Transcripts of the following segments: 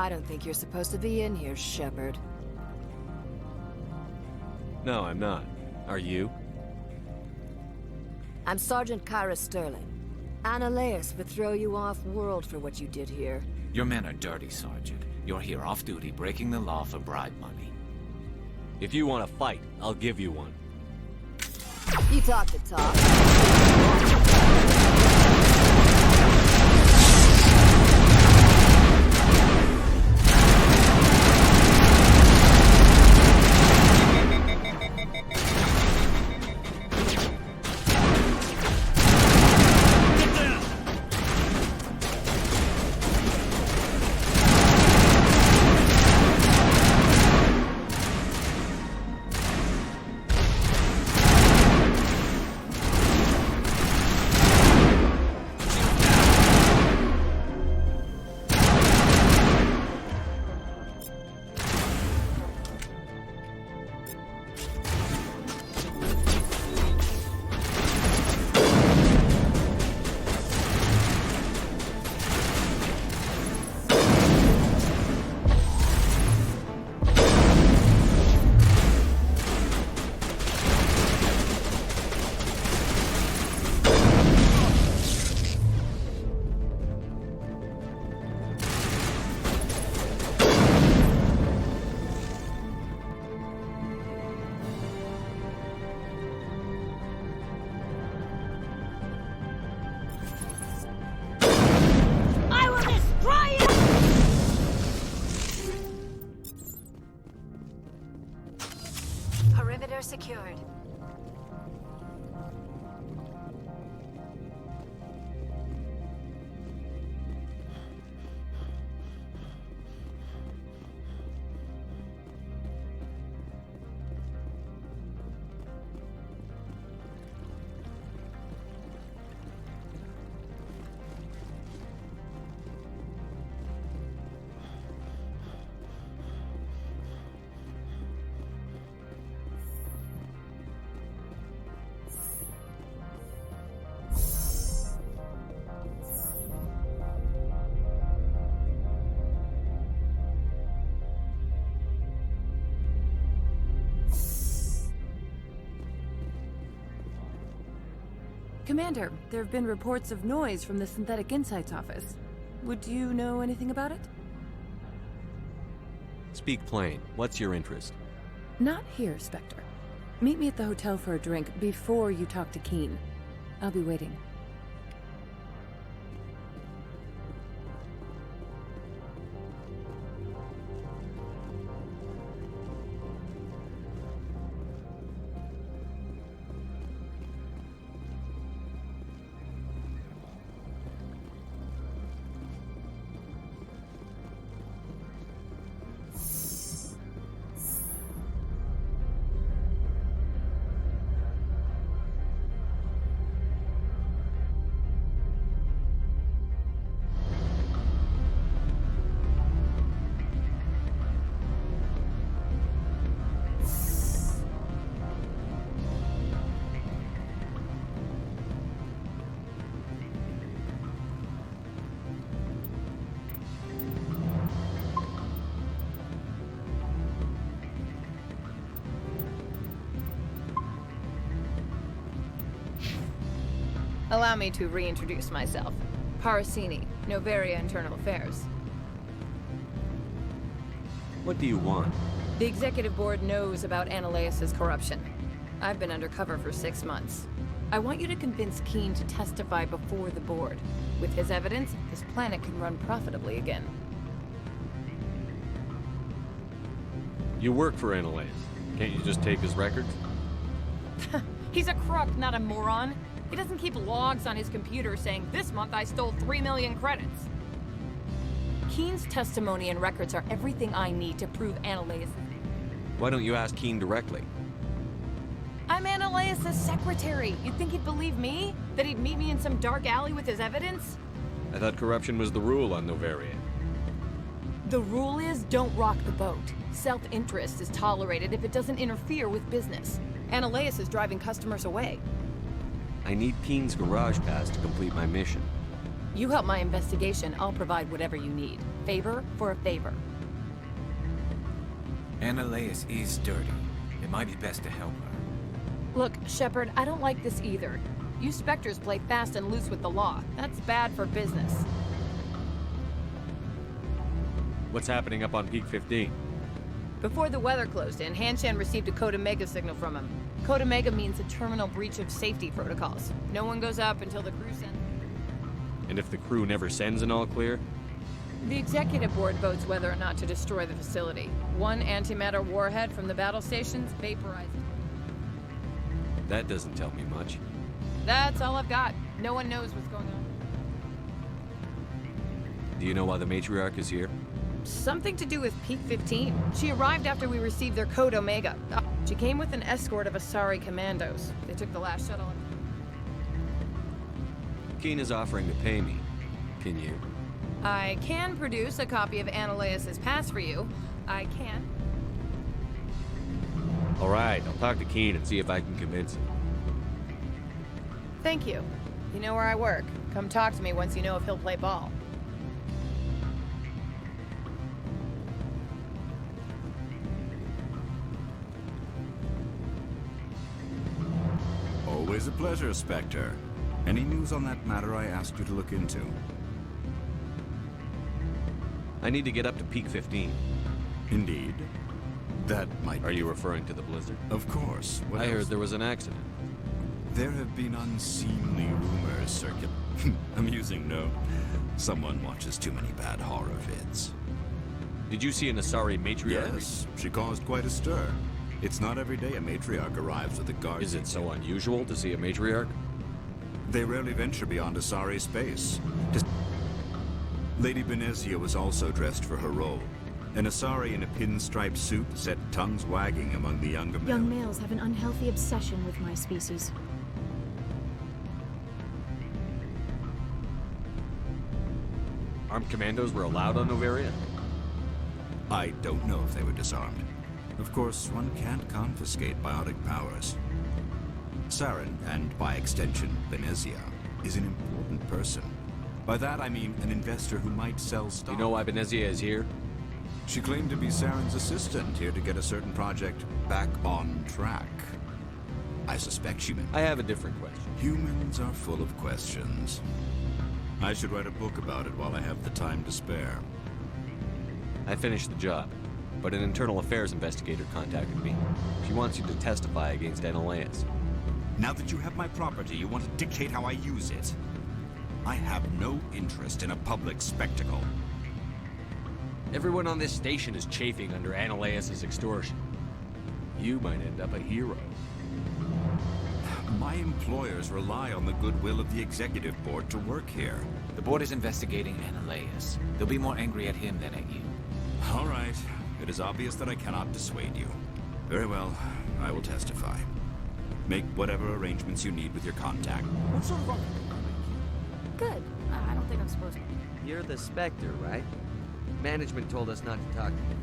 I don't think you're supposed to be in here, Shepard. No, I'm not. Are you? I'm Sergeant Kyra Sterling. Annaleus would throw you off-world for what you did here. Your men are dirty, Sergeant. You're here off-duty, breaking the law for bribe money. If you want to fight, I'll give you one. You talk the talk. Perimeter secured. Commander, there have been reports of noise from the Synthetic Insights office. Would you know anything about it? Speak plain. What's your interest? Not here, Spectre. Meet me at the hotel for a drink before you talk to Keen. I'll be waiting. Allow me to reintroduce myself. Parasini, Noveria Internal Affairs. What do you want? The Executive Board knows about Annaleus' corruption. I've been undercover for 6 months. I want you to convince Keen to testify before the Board. With his evidence, this planet can run profitably again. You work for Annaleus. Can't you just take his records? He's a crook, not a moron. He doesn't keep logs on his computer saying, "This month I stole 3 million credits." Keen's testimony and records are everything I need to prove Annaleus. Why don't you ask Keen directly? I'm Annaleus' secretary. You'd think he'd believe me? That he'd meet me in some dark alley with his evidence? I thought corruption was the rule on Noveria. The rule is, don't rock the boat. Self-interest is tolerated if it doesn't interfere with business. Annaleus is driving customers away. I need Keen's garage pass to complete my mission. You help my investigation, I'll provide whatever you need. Favor for a favor. Annaleis is dirty. It might be best to help her. Look, Shepard, I don't like this either. You Spectres play fast and loose with the law. That's bad for business. What's happening up on Peak 15? Before the weather closed in, Hanshan received a Code Omega signal from him. Code Omega means a terminal breach of safety protocols. No one goes up until the crew sends... And if the crew never sends an all clear? The executive board votes whether or not to destroy the facility. One antimatter warhead from the battle stations vaporized. That doesn't tell me much. That's all I've got. No one knows what's going on. Do you know why the matriarch is here? Something to do with Peak 15. She arrived after we received their Code Omega. She came with an escort of Asari commandos. They took the last shuttle. Keen is offering to pay me. Can you? I can produce a copy of Annaleis' pass for you. I can. All right, I'll talk to Keen and see if I can convince him. Thank you. You know where I work. Come talk to me once you know if he'll play ball. Always a pleasure, Spectre. Any news on that matter I asked you to look into? I need to get up to Peak 15. Indeed. That might Are be... you referring to the blizzard? Of course. What I else? heard there was an accident. There have been unseemly rumors circulating. Amusing, no? Someone watches too many bad horror vids. Did you see an Asari matriarch? Yes, she caused quite a stir. It's not every day a matriarch arrives with a guard. Is it so unusual to see a matriarch? They rarely venture beyond Asari space. Lady Benezia was also dressed for her role. An Asari in a pinstriped suit set tongues wagging among the younger males. Young males have an unhealthy obsession with my species. Armed commandos were allowed on Noveria? I don't know if they were disarmed. Of course, one can't confiscate biotic powers. Saren, and by extension, Benezia, is an important person. By that I mean an investor who might sell stock. You know why Benezia is here? She claimed to be Saren's assistant, here to get a certain project back on track. I suspect she meant... I have a different question. Humans are full of questions. I should write a book about it while I have the time to spare. I finished the job, but an internal affairs investigator contacted me. She wants you to testify against Annaleis. Now that you have my property, you want to dictate how I use it. I have no interest in a public spectacle. Everyone on this station is chafing under Annaleis' extortion. You might end up a hero. My employers rely on the goodwill of the executive board to work here. The board is investigating Annaleis. They'll be more angry at him than at you. All right. It is obvious that I cannot dissuade you. Very well. I will testify. Make whatever arrangements you need with your contact. What sort of... Good. I don't think I'm supposed to... You're the Spectre, right? Management told us not to talk to you.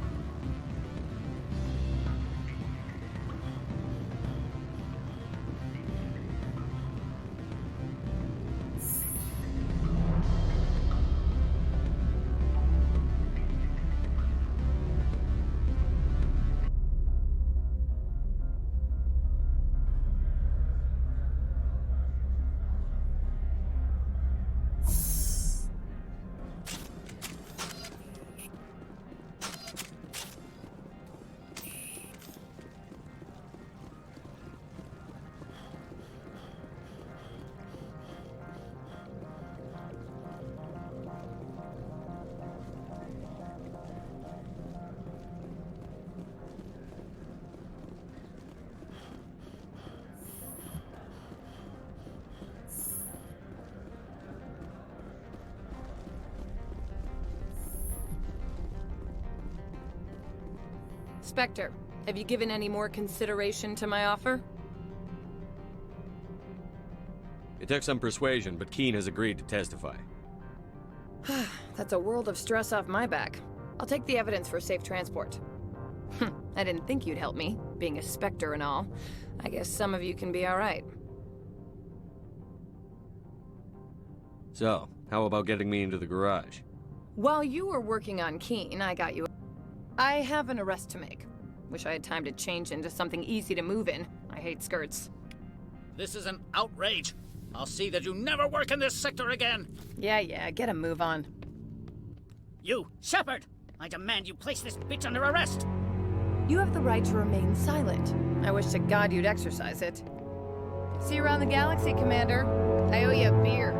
Spectre, have you given any more consideration to my offer? It took some persuasion, but Keen has agreed to testify. That's a world of stress off my back. I'll take the evidence for safe transport. I didn't think you'd help me, being a Spectre and all. I guess some of you can be alright. So, How about getting me into the garage? While you were working on Keen, I got you. I have an arrest to make. Wish I had time to change into something easy to move in. I hate skirts. This is an outrage. I'll see that you never work in this sector again. Yeah, get a move on. You, Shepard! I demand you place this bitch under arrest! You have the right to remain silent. I wish to God you'd exercise it. See you around the galaxy, Commander. I owe you a beer.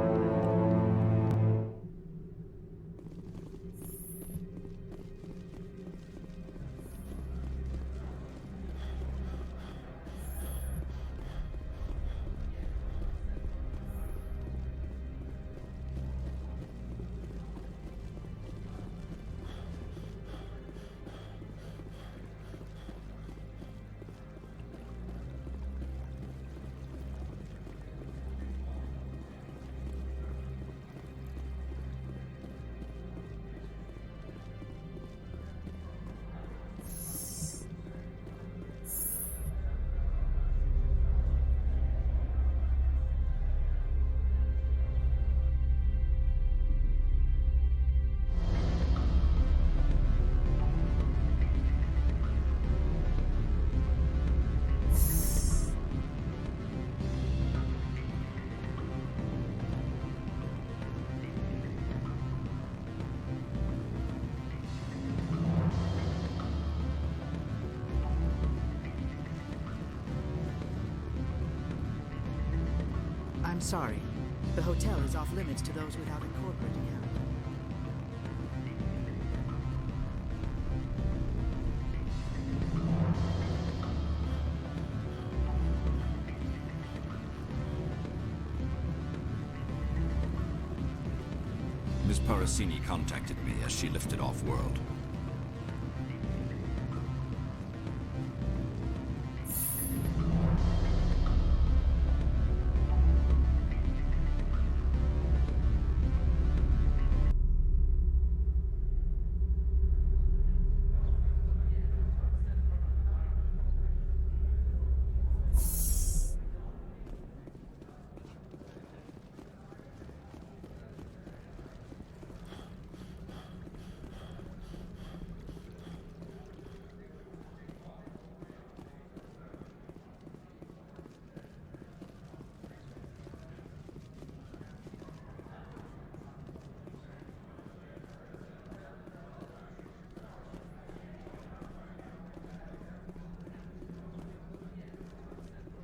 I'm sorry. The hotel is off limits to those without a corporate account. Miss Parasini contacted me as she lifted off-world.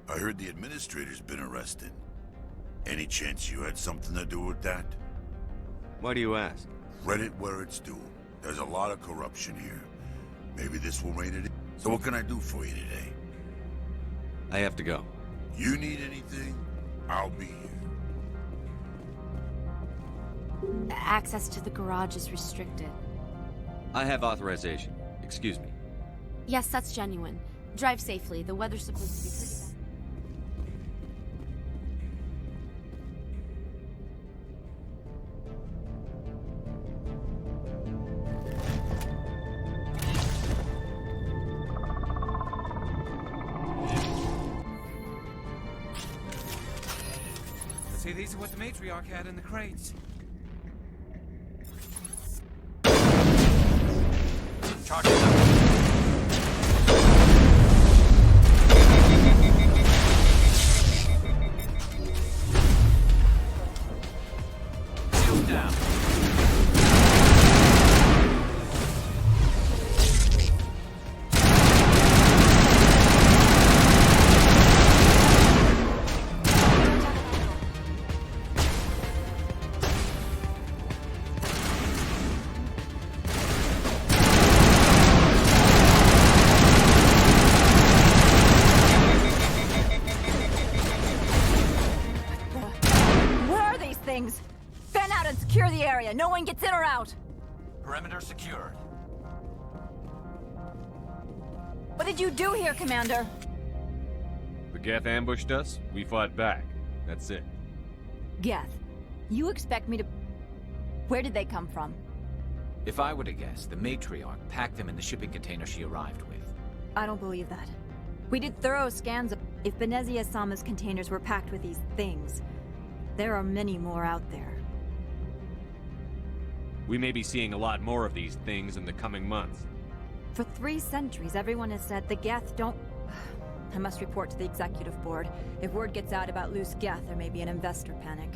I heard the administrator's been arrested. Any chance you had something to do with that? Why do you ask? Credit where it's due. There's a lot of corruption here. Maybe this will rein it in. So what can I do for you today? I have to go. You need anything? I'll be here. Access to the garage is restricted. I have authorization. Excuse me. Yes, that's genuine. Drive safely. The weather's supposed to be pretty bad. See, these are what the matriarch had in the crates. Charge it up. Shield down. Things. Fan out and secure the area. No one gets in or out. Perimeter secured. What did you do here, Commander? The Geth ambushed us. We fought back. That's it. Geth, you expect me to... Where did they come from? If I were to guess, the matriarch packed them in the shipping container she arrived with. I don't believe that. We did thorough scans of... If Benezia-sama's containers were packed with these things, there are many more out there. We may be seeing a lot more of these things in the coming months. For 3 centuries, everyone has said the Geth don't... I must report to the executive board. If word gets out about loose Geth, there may be an investor panic.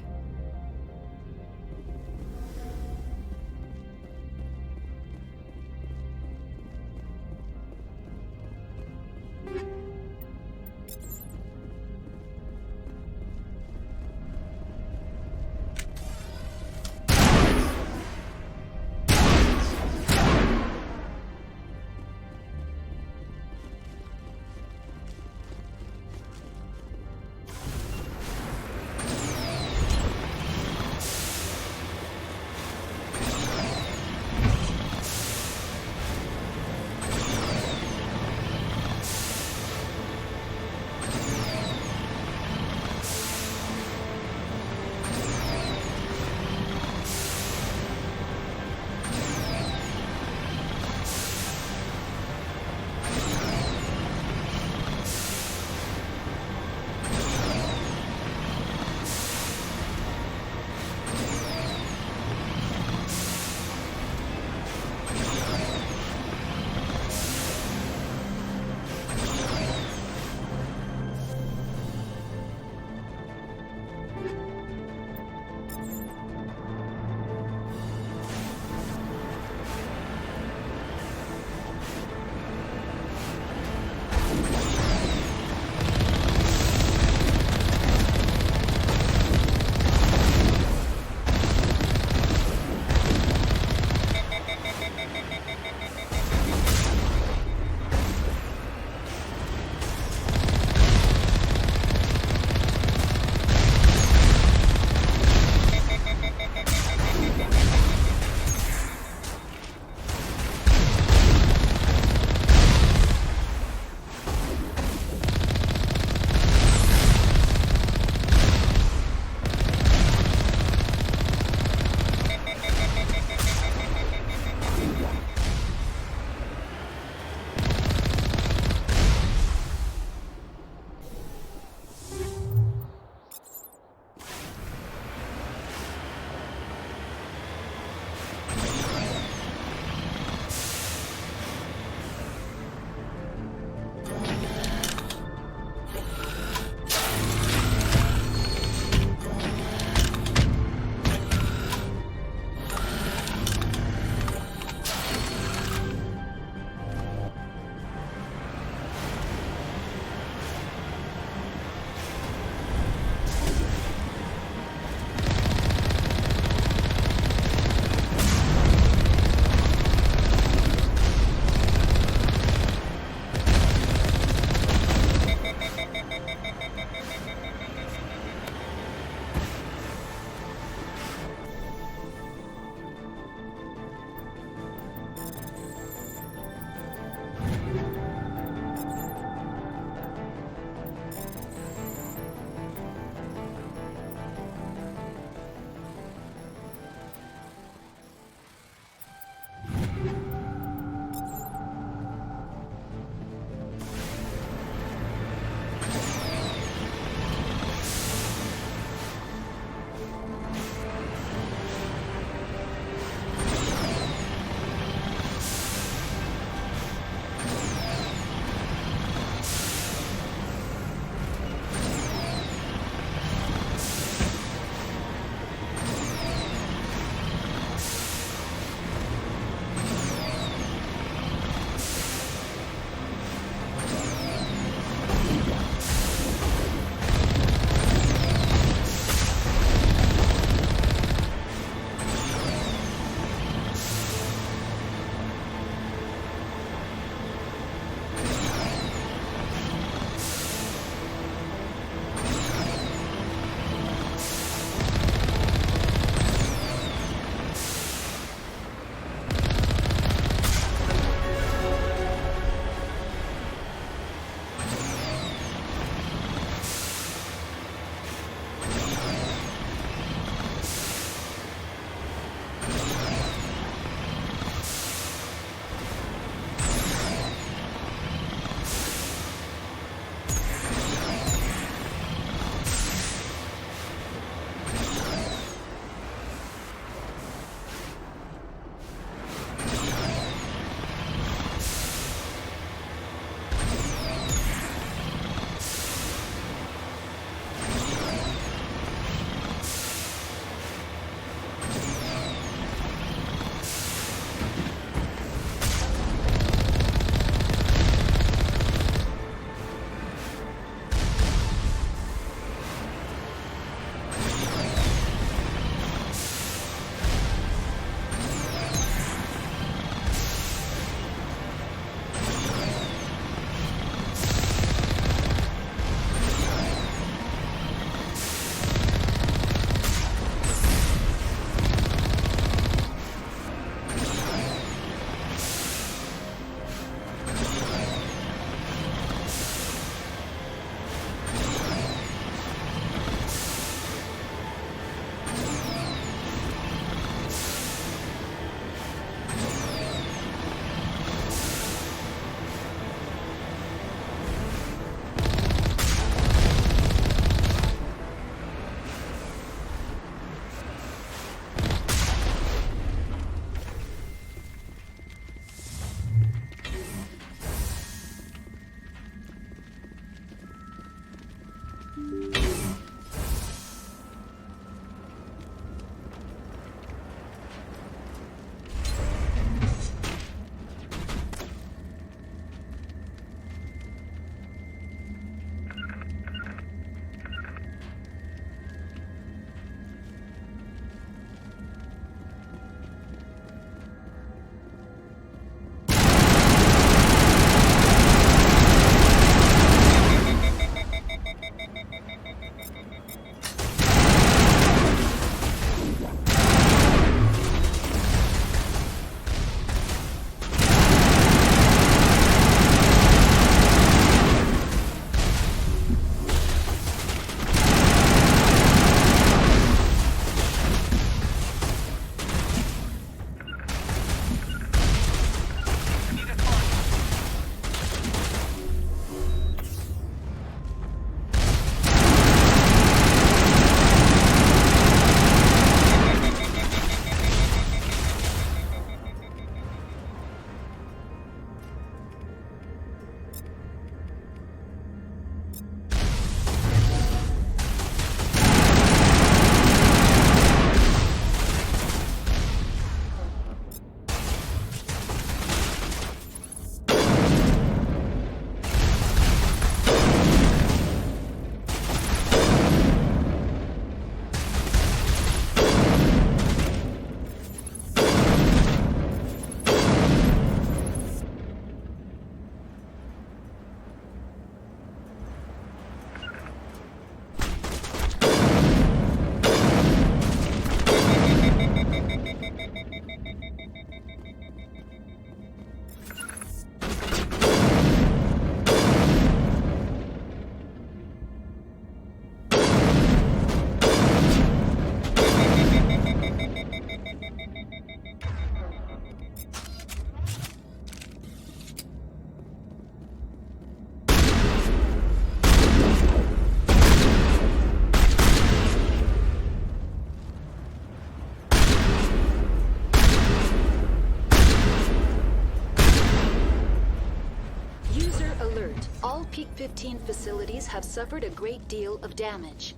All Peak 15 facilities have suffered a great deal of damage.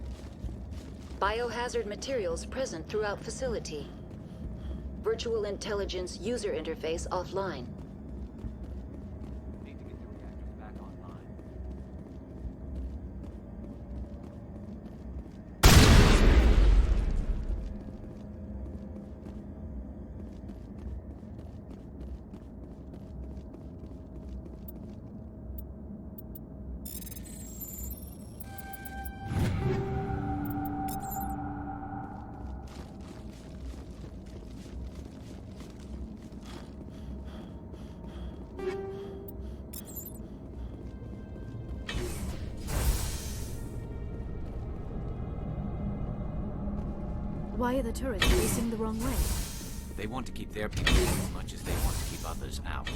Biohazard materials present throughout facility. Virtual intelligence user interface offline. Need to get the reactors back online. Why are the turrets facing the wrong way? They want to keep their people in as much as they want to keep others out.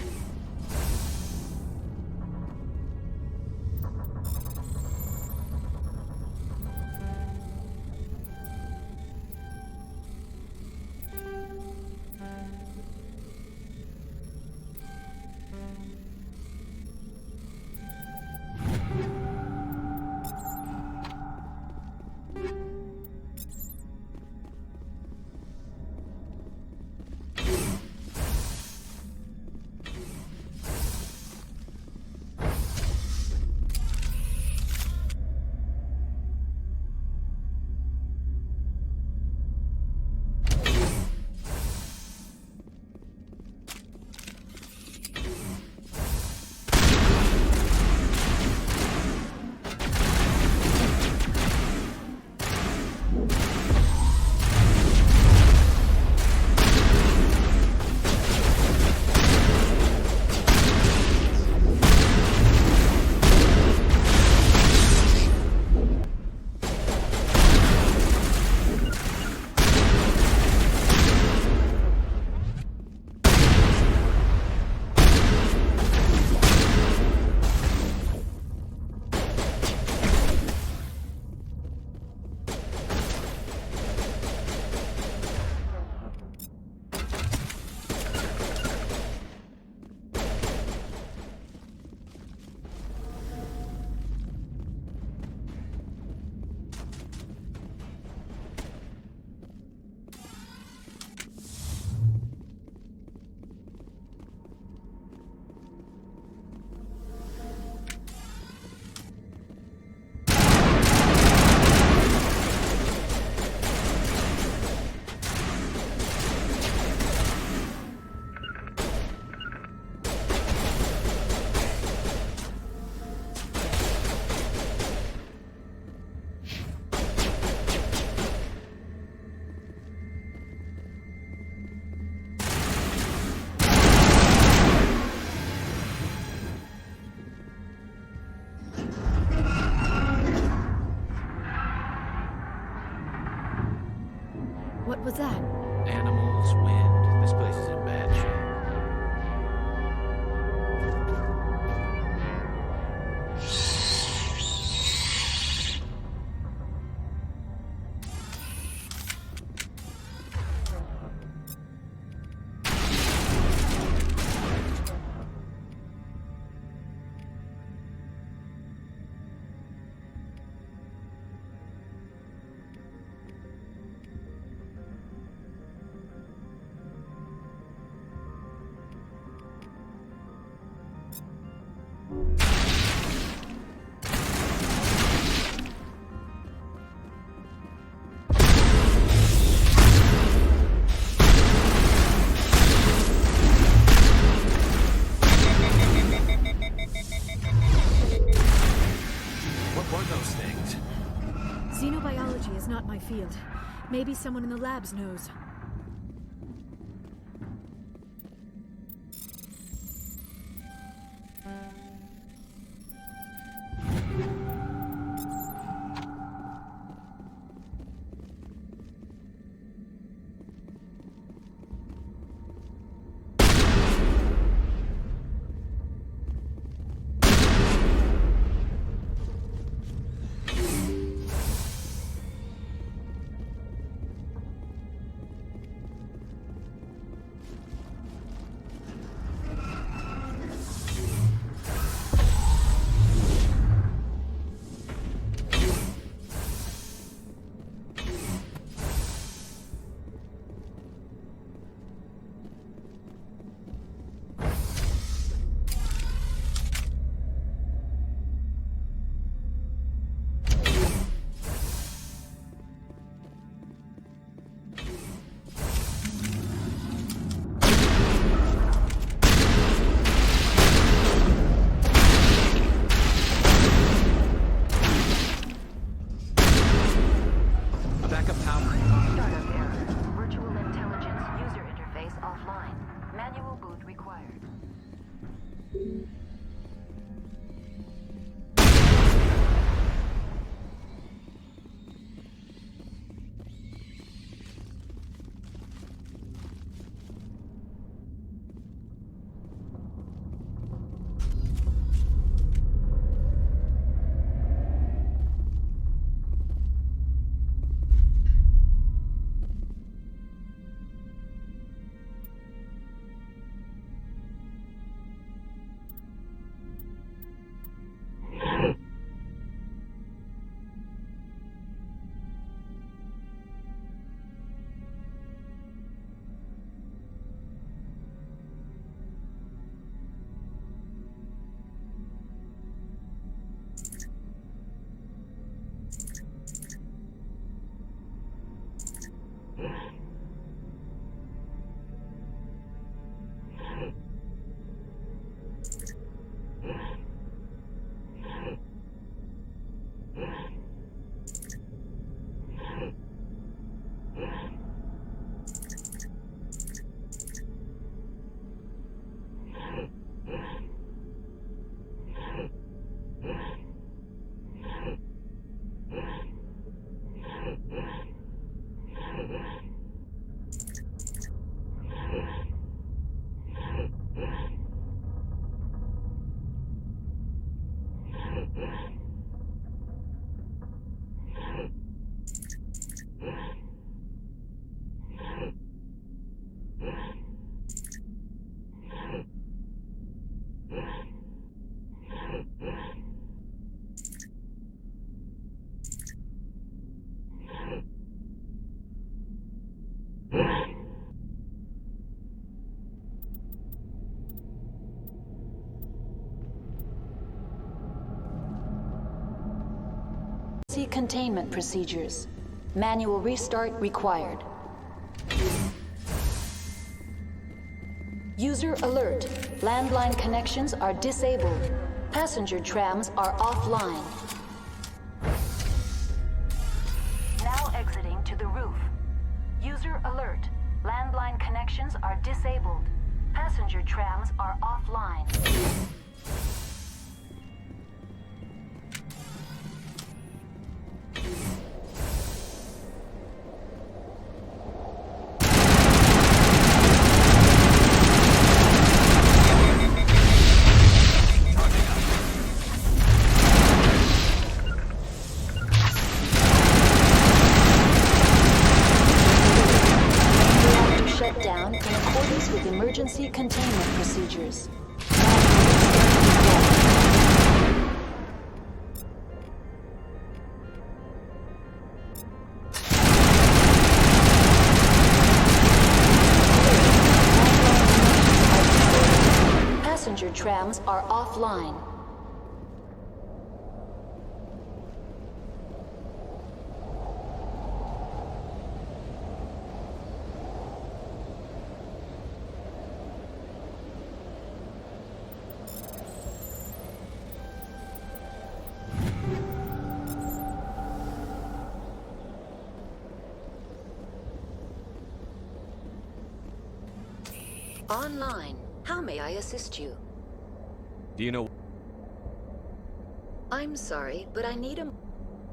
What was that? Animals, wind. This place is in bad shape. Xenobiology is not my field. Maybe someone in the labs knows. containment procedures. Manual restart required. User alert. Landline connections are disabled. Passenger trams are offline. Now exiting to the roof. User alert. Landline connections are disabled. Passenger trams are offline. Shutdown in accordance with emergency containment procedures. Passenger trams are offline. Online. How may I assist you? Do you know... I'm sorry, but I need a...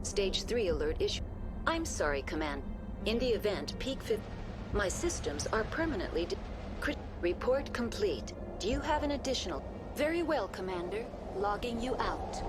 Stage 3 alert issue. I'm sorry, Command. In the event, Peak 5... My systems are permanently... Report complete. Do you have an additional... Very well, Commander. Logging you out.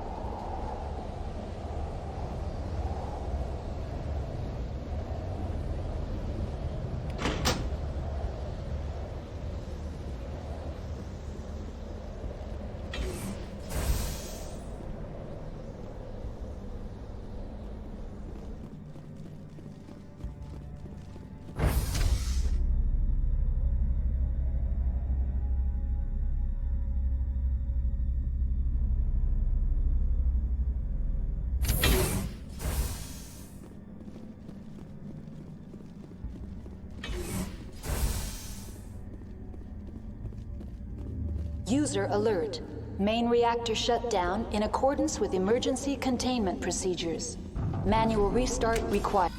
User alert. Main reactor shut down in accordance with emergency containment procedures. Manual restart required.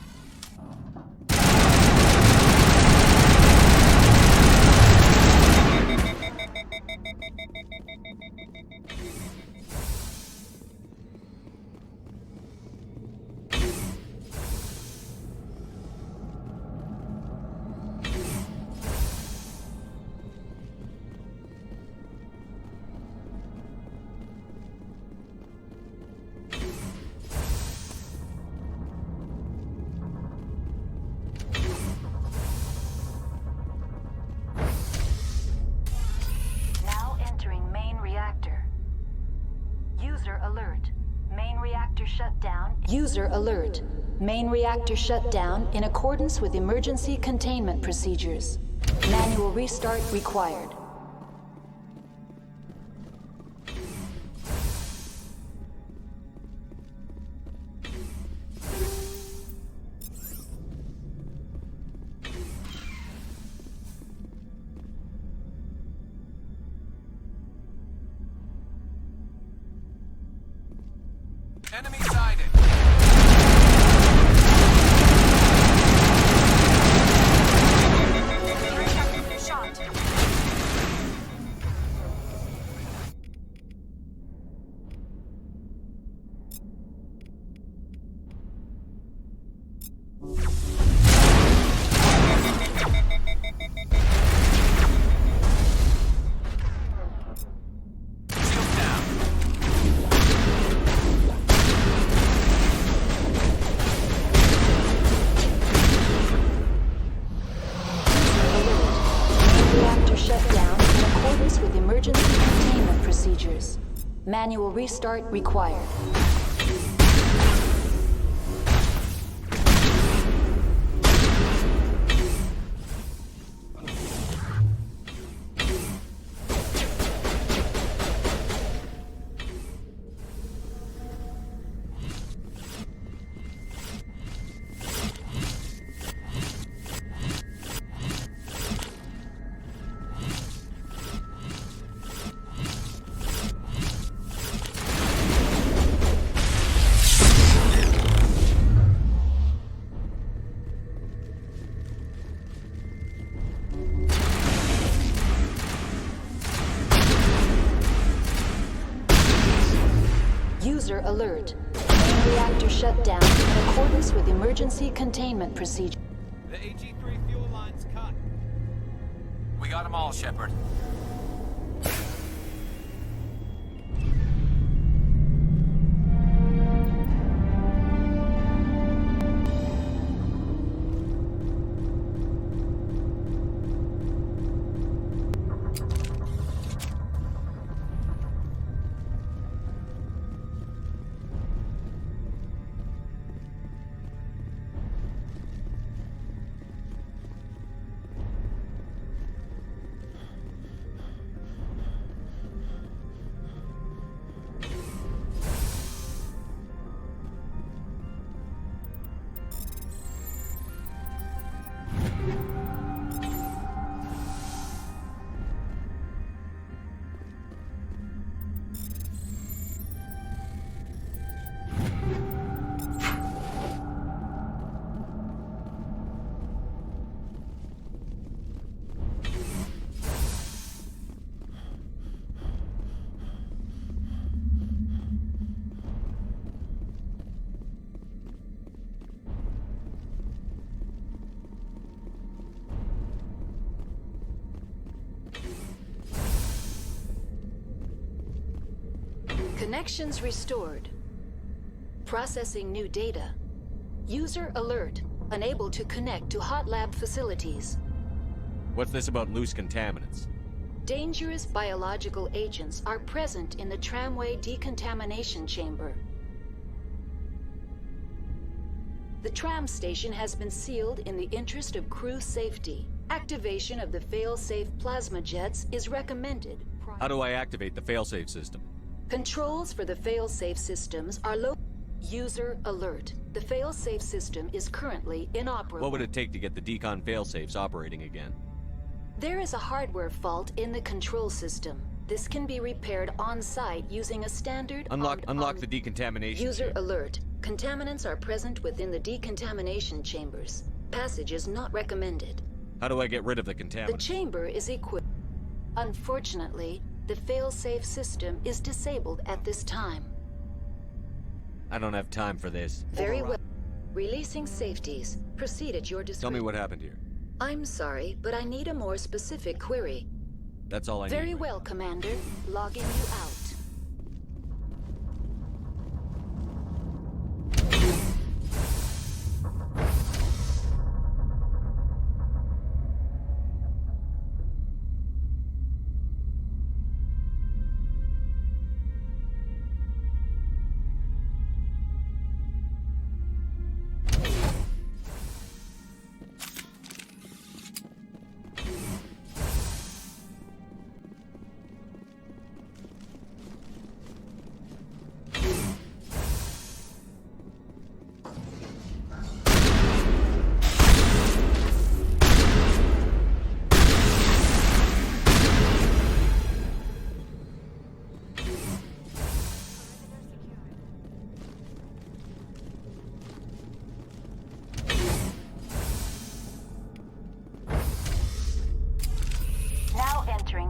User alert. Main reactor shut down in accordance with emergency containment procedures. Manual restart required. Enemy sighted. Manual restart required. alert. Main reactor shut down in accordance with emergency containment procedure. The AG-3 fuel line's cut. We got them all, Shepard. Connections restored. Processing new data. User alert. Unable to connect to hot lab facilities. What's this about loose contaminants? Dangerous biological agents are present in the tramway decontamination chamber. The tram station has been sealed in the interest of crew safety. Activation of the fail-safe plasma jets is recommended. How do I activate the failsafe system? Controls for the fail-safe systems are low. User alert. The fail-safe system is currently inoperable. What would it take to get the decon failsafes operating again? There is a hardware fault in the control system. This can be repaired on-site using a standard... Unlock the decontamination User chamber. alert. Contaminants are present within the decontamination chambers. Passage is not recommended. How do I get rid of the contaminants? The chamber is equipped. Unfortunately, the fail-safe system is disabled at this time. I don't have time for this. Very well. Releasing safeties. Proceed at your discretion. Tell me what happened here. I'm sorry, but I need a more specific query. That's all I need. Very well, Commander. Logging you out.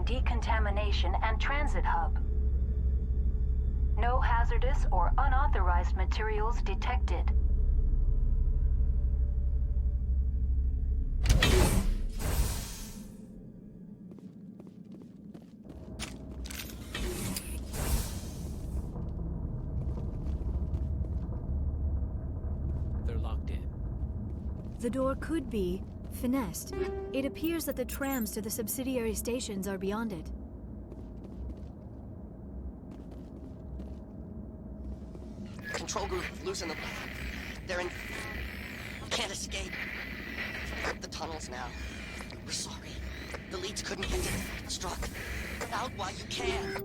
Decontamination and transit hub. No hazardous or unauthorized materials detected. They're locked in. The door could be finessed. It appears that the trams to the subsidiary stations are beyond it. Control group, loosen them. They're in... Can't escape. The tunnels now. We're sorry. The leads couldn't get to the struck. Out while you can.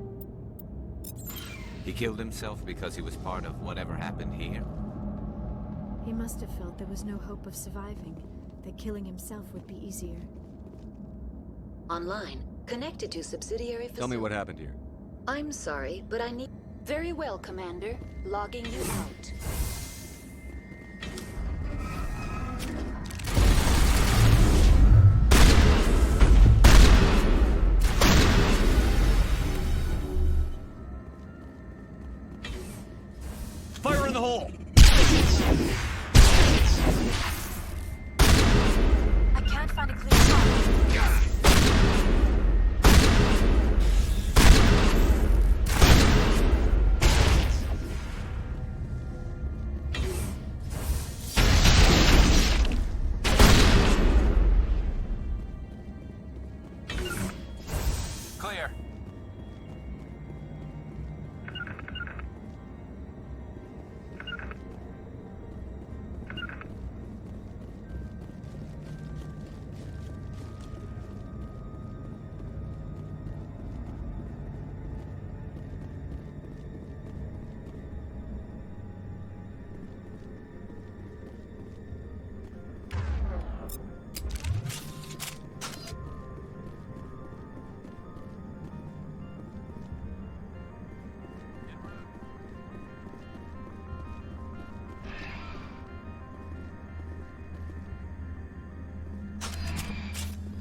He killed himself because he was part of whatever happened here. He must have felt there was no hope of surviving, that killing himself would be easier. Online, connected to subsidiary facility. Tell me what happened here. I'm sorry, but I need... Very well, Commander. Logging you out.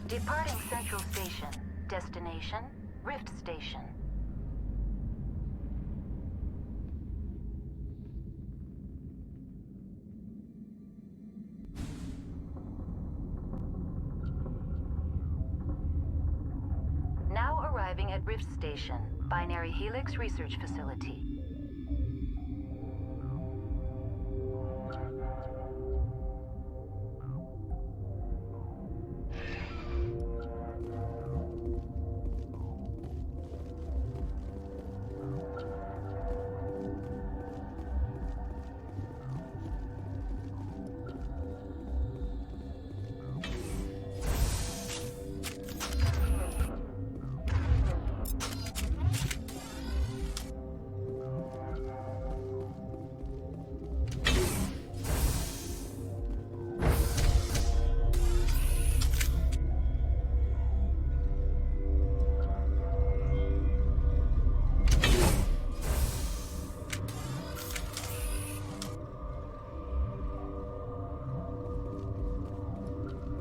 Departing Central Station. Destination, Rift Station. Now arriving at Rift Station, Binary Helix Research Facility.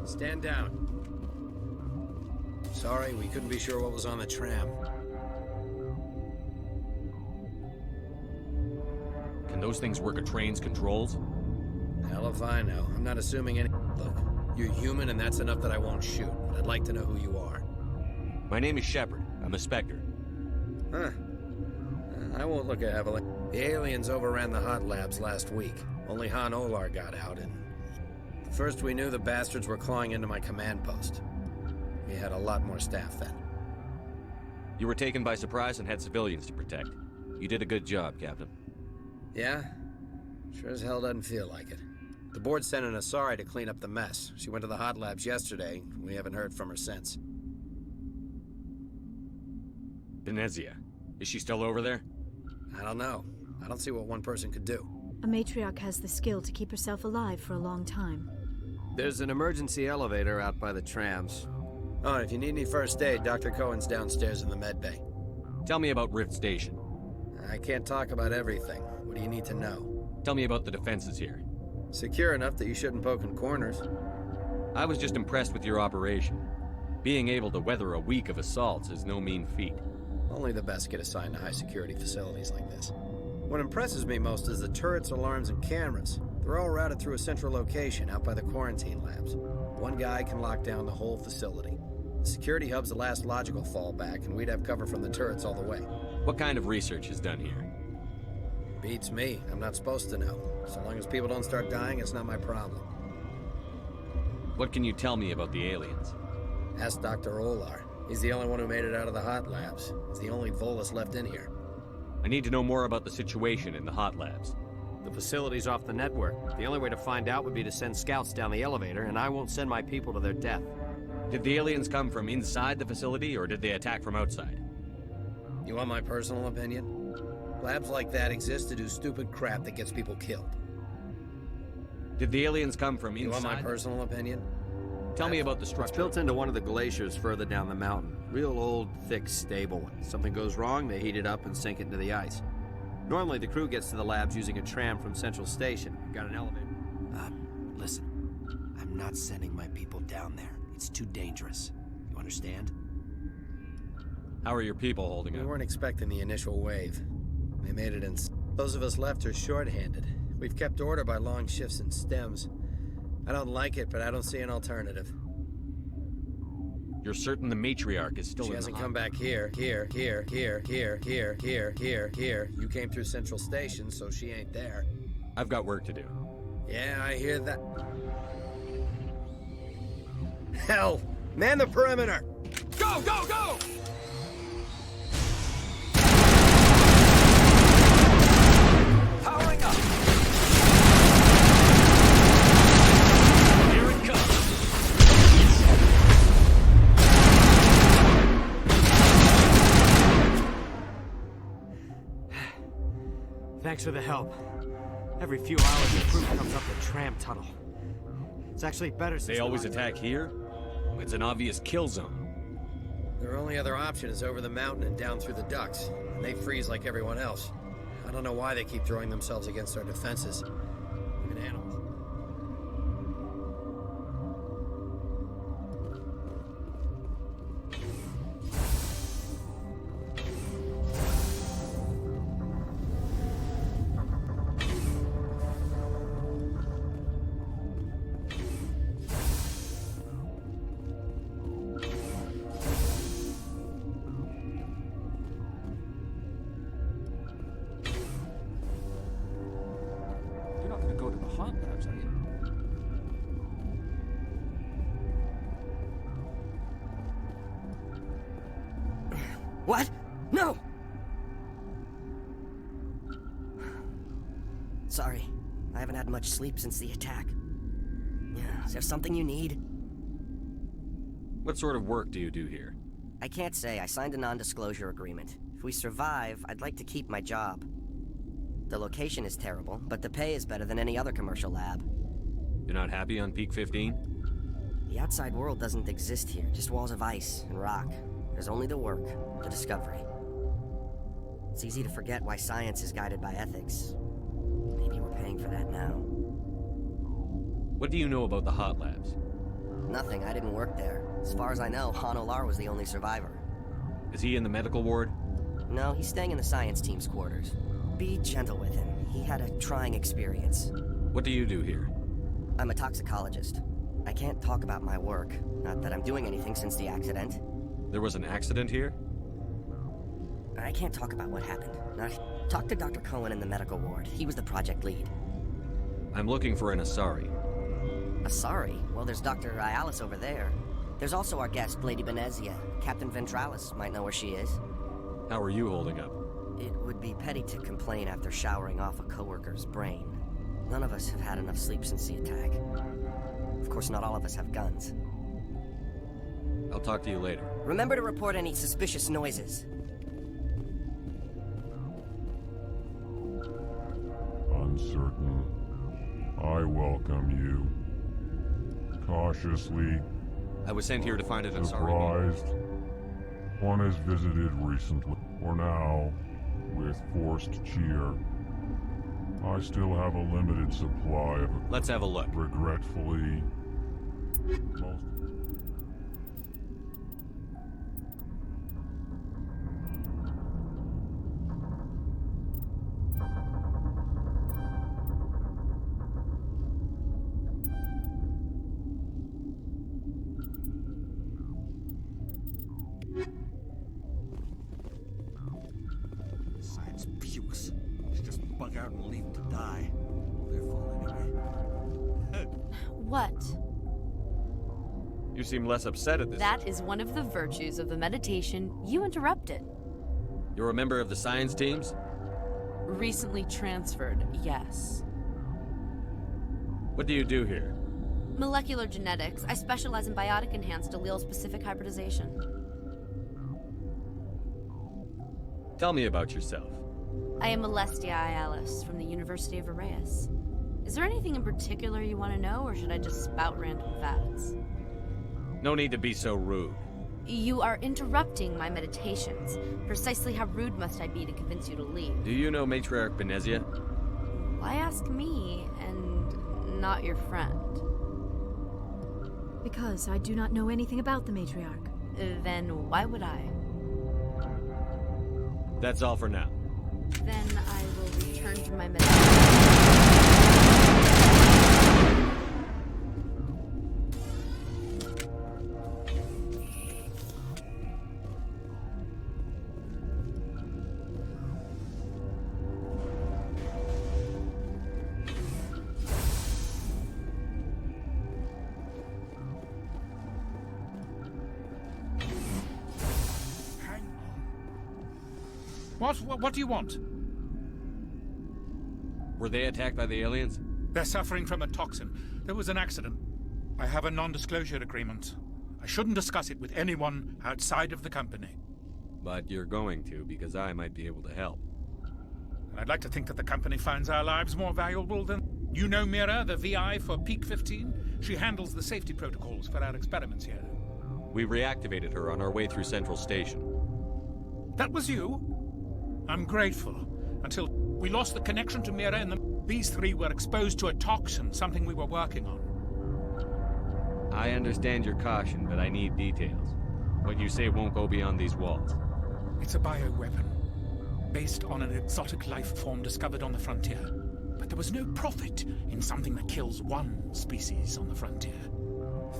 Stand down. Sorry, we couldn't be sure what was on the tram. Can those things work a train's controls? Hell if I know. I'm not assuming any... Look, you're human and that's enough that I won't shoot. But I'd like to know who you are. My name is Shepard. I'm a Spectre. Huh. I won't look at heavily. The aliens overran the hot labs last week. Only Han Olar got out, and... First we knew the bastards were clawing into my command post. We had a lot more staff then. You were taken by surprise and had civilians to protect. You did a good job, Captain. Yeah? Sure as hell doesn't feel like it. The board sent an Asari to clean up the mess. She went to the hot labs yesterday. We haven't heard from her since. Venezia. Is she still over there? I don't know. I don't see what one person could do. A matriarch has the skill to keep herself alive for a long time. There's an emergency elevator out by the trams. Oh, and if you need any first aid, Dr. Cohen's downstairs in the med bay. Tell me about Rift Station. I can't talk about everything. What do you need to know? Tell me about the defenses here. Secure enough that you shouldn't poke in corners. I was just impressed with your operation. Being able to weather a week of assaults is no mean feat. Only the best get assigned to high-security facilities like this. What impresses me most is the turrets, alarms, and cameras. They're all routed through a central location out by the quarantine labs. One guy can lock down the whole facility. The security hub's the last logical fallback, and we'd have cover from the turrets all the way. What kind of research is done here? Beats me. I'm not supposed to know. So long as people don't start dying, it's not my problem. What can you tell me about the aliens? Ask Dr. Olar. He's the only one who made it out of the hot labs. He's the only Volus left in here. I need to know more about the situation in the hot labs. The facility's off the network. The only way to find out would be to send scouts down the elevator, and I won't send my people to their death. Did the aliens come from inside the facility, or did they attack from outside? You want my personal opinion? Labs like that exist to do stupid crap that gets people killed. Did the aliens come from inside? You want my personal opinion? Tell me about the structure. It's built into one of the glaciers further down the mountain. Real old, thick, stable one. Something goes wrong, they heat it up and sink it into the ice. Normally, the crew gets to the labs using a tram from Central Station. We've got an elevator. Listen. I'm not sending my people down there. It's too dangerous. You understand? How are your people holding up? We weren't expecting the initial wave. They made it in... Those of us left are short-handed. We've kept order by long shifts and stems. I don't like it, but I don't see an alternative. You're certain the matriarch is still in the She hasn't come back here. Here. You came through Central Station, so she ain't there. I've got work to do. Yeah, I hear that. Hell! Man the perimeter! Go, go, go! Powering up! Here it comes! Thanks for the help. Every few hours, the crew comes up the tram tunnel. It's actually better since they always attack here? It's an obvious kill zone. Their only other option is over the mountain and down through the ducts. And they freeze like everyone else. I don't know why they keep throwing themselves against our defenses. Even animals. What? No! Sorry. I haven't had much sleep since the attack. Is there something you need? What sort of work do you do here? I can't say. I signed a non-disclosure agreement. If we survive, I'd like to keep my job. The location is terrible, but the pay is better than any other commercial lab. You're not happy on Peak 15? The outside world doesn't exist here, just walls of ice and rock. There's only the work, the discovery. It's easy to forget why science is guided by ethics. Maybe we're paying for that now. What do you know about the hot labs? Nothing, I didn't work there. As far as I know, Han Olar was the only survivor. Is he in the medical ward? No, he's staying in the science team's quarters. Be gentle with him. He had a trying experience. What do you do here? I'm a toxicologist. I can't talk about my work. Not that I'm doing anything since the accident. There was an accident here? I can't talk about what happened. Talk to Dr. Cohen in the medical ward. He was the project lead. I'm looking for an Asari. Asari? Well, there's Dr. Ayalis over there. There's also our guest, Lady Benezia. Captain Ventralis might know where she is. How are you holding up? It would be petty to complain after showering off a coworker's brain. None of us have had enough sleep since the attack. Of course, not all of us have guns. I'll talk to you later. Remember to report any suspicious noises. Uncertain. I welcome you. Cautiously. I was sent here to find an Asari. Surprised. One has visited recently. For now, with forced cheer. I still have a limited supply of... Let's have a look. Regretfully, most... Science pukes. Just bug out and leave to die. Their fault anyway. What? You seem less upset at this. That is one of the virtues of the meditation you interrupted. You're a member of the science teams? Recently transferred, yes. What do you do here? Molecular genetics. I specialize in biotic-enhanced allele-specific hybridization. Tell me about yourself. I am Alestia Ayalis from the University of Arrayas. Is there anything in particular you want to know, or should I just spout random facts? No need to be so rude. You are interrupting my meditations. Precisely how rude must I be to convince you to leave? Do you know Matriarch Benezia? Why ask me, and not your friend? Because I do not know anything about the matriarch. Then why would I? That's all for now. Then I will return to my meditation. What do you want? Were they attacked by the aliens? They're suffering from a toxin. There was an accident. I have a non-disclosure agreement. I shouldn't discuss it with anyone outside of the company. But you're going to, because I might be able to help. And I'd like to think that the company finds our lives more valuable than... You know Mira, the VI for Peak 15? She handles the safety protocols for our experiments here. We reactivated her on our way through Central Station. That was you? I'm grateful. Until we lost the connection to Mira and these three were exposed to a toxin, something we were working on. I understand your caution, but I need details. What you say won't go beyond these walls. It's a bioweapon, based on an exotic life form discovered on the frontier. But there was no profit in something that kills one species on the frontier.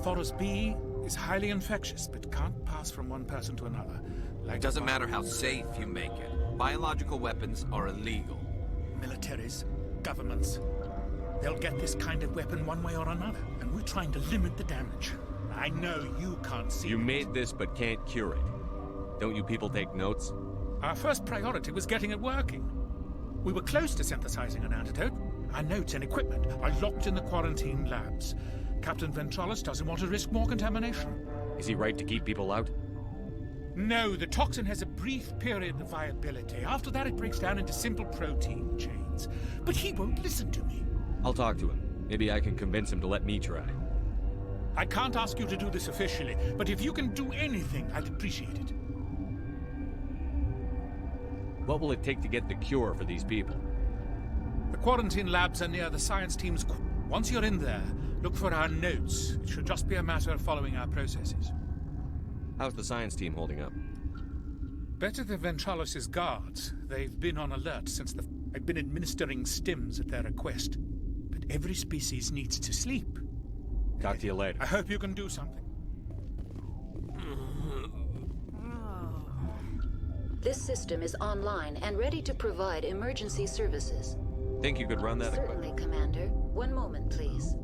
Thoros B is highly infectious, but can't pass from one person to another. It doesn't matter how safe you make it. Biological weapons are illegal. Militaries, governments, they'll get this kind of weapon one way or another, and we're trying to limit the damage. I know you can't see You it. made this but can't cure it. Don't you people take notes? Our first priority was getting it working. We were close to synthesizing an antidote. Our notes and equipment are locked in the quarantine labs. Captain Ventralis doesn't want to risk more contamination. Is he right to keep people out? No, the toxin has a brief period of viability. After that, it breaks down into simple protein chains. But he won't listen to me. I'll talk to him. Maybe I can convince him to let me try. I can't ask you to do this officially, but if you can do anything, I'd appreciate it. What will it take to get the cure for these people? The quarantine labs are near the science team's... Once you're in there, look for our notes. It should just be a matter of following our processes. How's the science team holding up? Better than Ventralis' guards. They've been on alert since I've been administering stims at their request. But every species needs to sleep. Talk to you later. I hope you can do something. This system is online and ready to provide emergency services. Think you could run that equipment? Certainly, Commander. One moment, please.